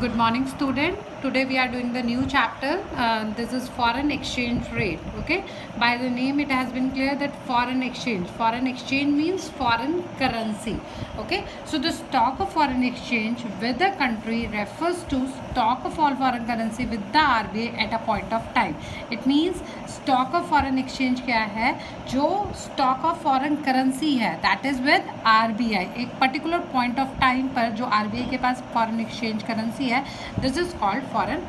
Good morning, student. Today we are doing the new chapter. This is foreign exchange rate. Okay, by the name it has been clear that foreign exchange. Foreign exchange means foreign currency. Okay, so the stock of foreign exchange with the country refers to stock of all foreign currency with the RBI at a point of time. It means stock of foreign exchange क्या है, जो stock of foreign currency है, that is with RBI. एक particular point of time पर जो RBI के पास foreign exchange currency है, this is called foreign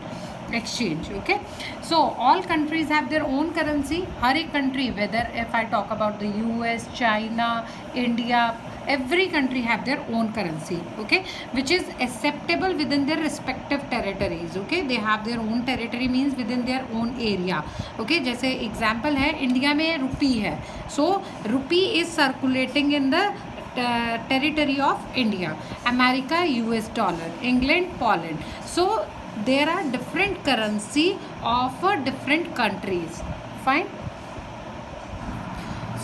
exchange. Okay, so all countries have their own currency. हर एक country, whether if I talk about the US, China, India, every country have their own currency. Okay, which is acceptable within their respective territories. Okay, they have their own territory means within their own area. Okay, जैसे example है, India में रुपी है, so rupee is circulating in the territory of India. America, US dollar. England, Poland. So there are different currency of different countries. Fine.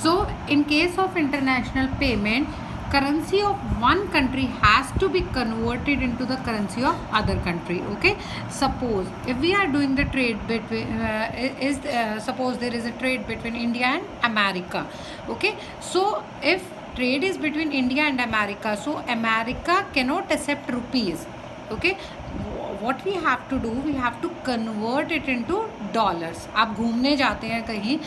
So in case of international payment, currency of one country has to be converted into the currency of other country. Okay, suppose if we are doing the trade between suppose there is a trade between India and America. Okay, so if trade is between India and America, so America cannot accept rupees. Okay, what we have to do, we have to convert it into dollars. आप घूमने जाते हैं कहीं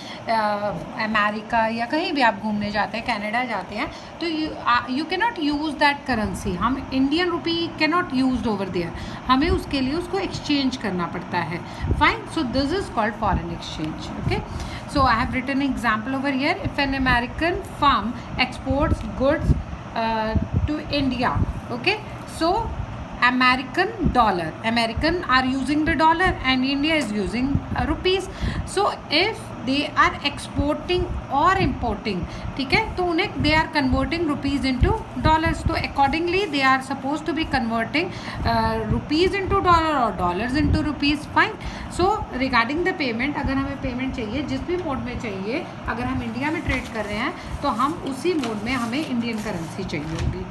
America या कहीं भी आप घूमने जाते हैं, कनाडा जाते हैं, तो you cannot use that currency. हम Indian rupee cannot used over there, हमें उसके लिए उसको exchange करना पड़ता है. Fine, so this is called foreign exchange. Okay, so I have written an example over here. If an American firm exports goods to India, okay, so American dollar, American are using the dollar and India is using rupees. So if they are exporting or importing, ठीक है, तो उन्हें they are converting rupees into dollars. तो accordingly they are supposed to be converting rupees into dollar or dollars into rupees. Fine. So regarding the payment, अगर हमें payment चाहिए, जिस भी मोड में चाहिए, अगर हम इंडिया में ट्रेड कर रहे हैं तो हम उसी मोड में हमें इंडियन करेंसी चाहिए होगी.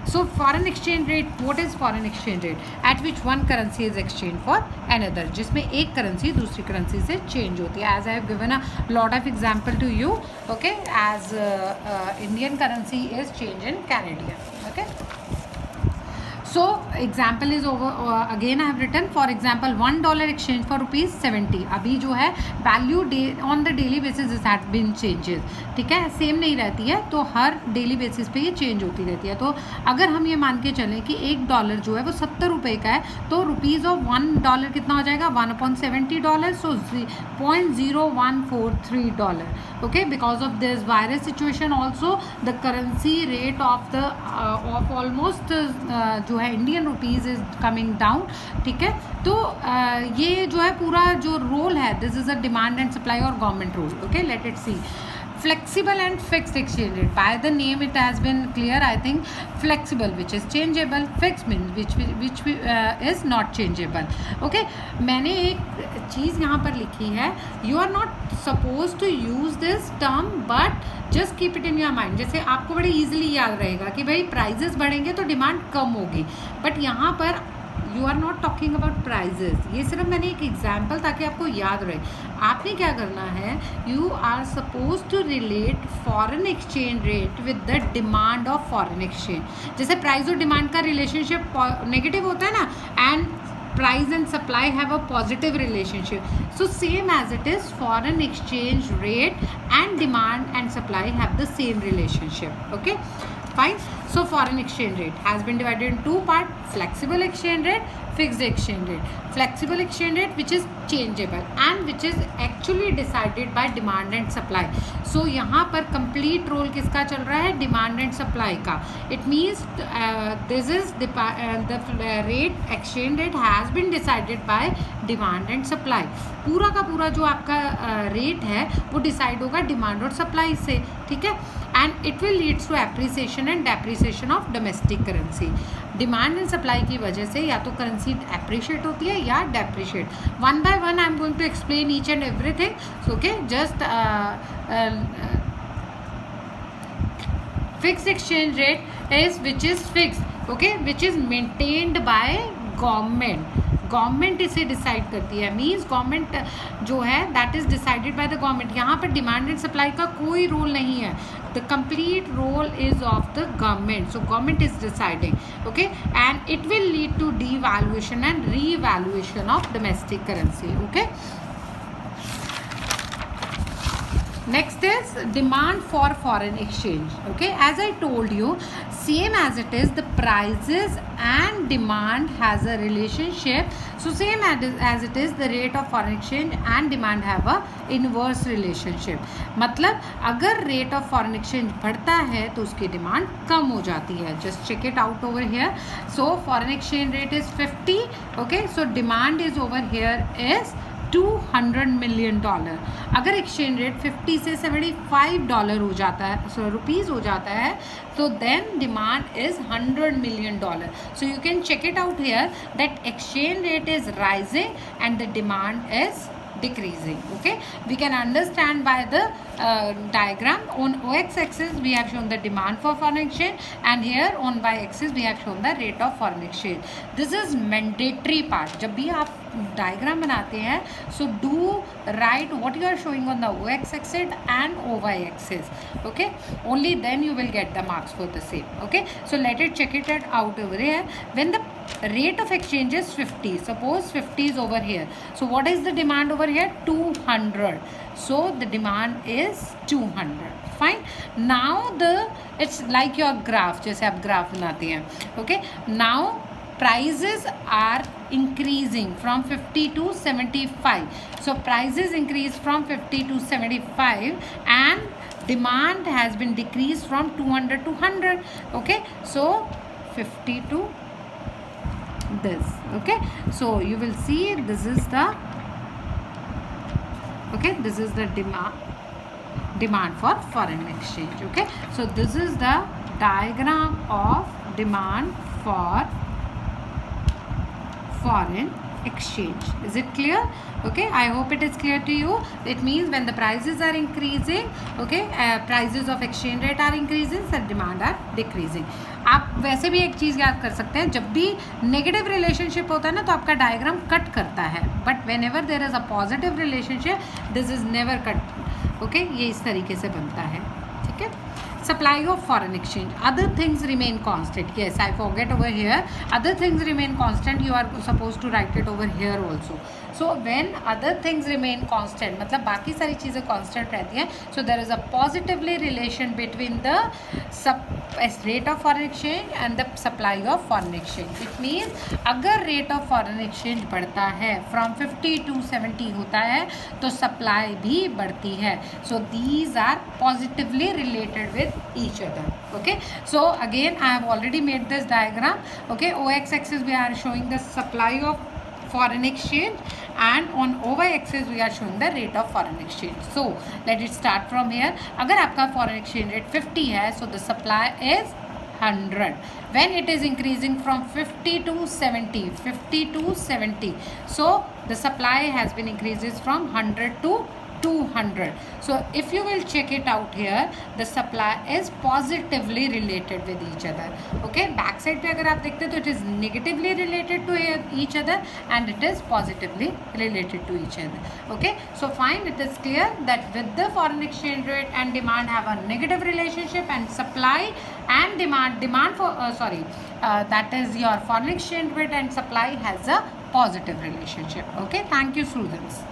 So foreign exchange rate, what is foreign exchange rate? At which one currency is exchanged for another, जिसमें एक करेंसी दूसरी करेंसी से चेंज होती है. As I have given a lot of example to you, okay, as Indian currency is changed in Canadian. Okay, so example is over. Again I have written, for example, $1 exchange for rupees 70. अभी जो है value on the daily basis this had been changes. ठीक है, same नहीं रहती है, तो हर daily basis पे ये चेंज होती रहती है. तो अगर हम ये मान के चलें कि $1 जो है वो 70 रुपये का है, तो रुपीज़ ऑफ $1 कितना हो जाएगा, $1/70. सो $0.0143. Okay, because of this virus situation also the currency rate of almost जो है Indian rupees is coming down. ठीक है, तो ये जो है पूरा जो रोल है, this is a demand and supply और government role. Okay, let it see. Flexible and fixed exchange rate. By the name it has been clear, I think. Flexible, which is changeable. Fixed means which is not changeable. Okay, मैंने एक चीज़ यहाँ पर लिखी है. You are not supposed to use this term, but just keep it in your mind. जैसे आपको बड़े easily याद रहेगा कि भाई prices बढ़ेंगे तो डिमांड कम होगी, बट यहाँ पर you are not talking about prices. ये सिर्फ मैंने एक एग्जाम्पल ताकि आपको याद रहे. आपने क्या करना है, you are suppose to relate foreign exchange rate with the demand of foreign exchange. जैसे प्राइस और डिमांड का रिलेशनशिप नेगेटिव होता है ना, and price and supply have a positive relationship. So same as it is, foreign exchange rate and demand and supply have the same relationship. Okay, fine. So foreign exchange rate has been divided in two parts: flexible exchange rate, fixed exchange rate. Flexible exchange rate which is changeable and which is actually decided by demand and supply. So यहाँ पर complete role किसका चल रहा है, demand and supply का. It means this is the rate, exchange rate has been decided by demand and supply. पूरा का पूरा जो आपका रेट है वो डिसाइड होगा डिमांड और सप्लाई से. ठीक है, and it will leads to appreciation and depreciation of domestic currency. Demand and supply की वजह से या तो करेंसी एप्रिशिएट होती है या depreciate. One by one I am going to explain each and everything. Okay, just fixed exchange rate is which is fixed, okay, which is maintained by government इसे decide करती है, मीन्स गवर्नमेंट जो है that is decided by the government. यहाँ पर demand and supply का कोई role नहीं है. The complete role is of the government. So government is deciding, okay, and it will lead to devaluation and revaluation of domestic currency. Okay. Next is demand for foreign exchange. Okay, as I told you, same as it is, the prices and demand has a relationship. So same as it is, the rate of foreign exchange and demand have a inverse relationship. मतलब अगर rate of foreign exchange बढ़ता है तो उसकी demand कम हो जाती है. Just check it out over here. So foreign exchange rate is 50. Okay, so demand is over here is $200 million. अगर एक्सचेंज रेट 50 से $75 हो जाता है, रुपीज़ हो जाता है, तो then demand is $100 million. So you can check it out here that exchange rate is rising and the demand is decreasing. Okay, we can understand by the diagram. On OX axis we have shown the demand for foreign exchange, and here on Y axis we have shown the rate of foreign exchange. This is mandatory part. जब भी आप diagram बनाते हैं, so do write what you are showing on the OX axis and OY axis. Okay, only then you will get the marks for the same. Okay, so let it check it out over here. When the rate of exchange is 50, suppose 50 is over here, so what is the demand over here? 200. So the demand is 200. Fine. Now it's like your graph, जैसे आप graph बनाते हैं. Okay, now prices are increasing from 50 to 75. So prices increase from 50 to 75 and demand has been decreased from 200 to 100. Okay, so 50 to this. Okay, so you will see this is the, okay, this is the demand for foreign exchange. Okay, so this is the diagram of demand for foreign exchange. Is it clear? Okay, I hope it is clear to you. It means when the prices are increasing, okay, prices of exchange rate are increasing, so demand are decreasing. आप वैसे भी एक चीज़ याद कर सकते हैं, जब भी नेगेटिव रिलेशनशिप होता है ना तो आपका डायग्राम कट करता है, but when ever there is a positive relationship this is never cut. Okay, ये इस तरीके से बनता है. ठीक है. Supply of foreign exchange, other things remain constant. Yes, I forget over here, other things remain constant. You are supposed to write it over here also. So when other things remain constant, मतलब बाकी सारी चीज़ें constant रहती हैं, so there is a positively relation between the rate of foreign exchange and the supply of foreign exchange. It means अगर rate of foreign exchange बढ़ता है from 50 to 70 होता है तो supply भी बढ़ती है. So these are positively related with each other. Okay, so again I have already made this diagram. Okay, OX axis we are showing the supply of foreign exchange, and on OY axis we are showing the rate of foreign exchange. So let it start from here. अगर आपका foreign exchange rate 50 है, so the supply is 100. When it is increasing from 50 to 70, so the supply has been increases from 100 to 200. So if you will check it out here, the supply is positively related with each other. Okay, back side पे अगर आप देखते हैं तो it is negatively related to each other and it is positively related to each other. Okay, so fine, it is clear that with the foreign exchange rate and demand have a negative relationship, and supply and demand for that is your foreign exchange rate and supply has a positive relationship. Okay, thank you students.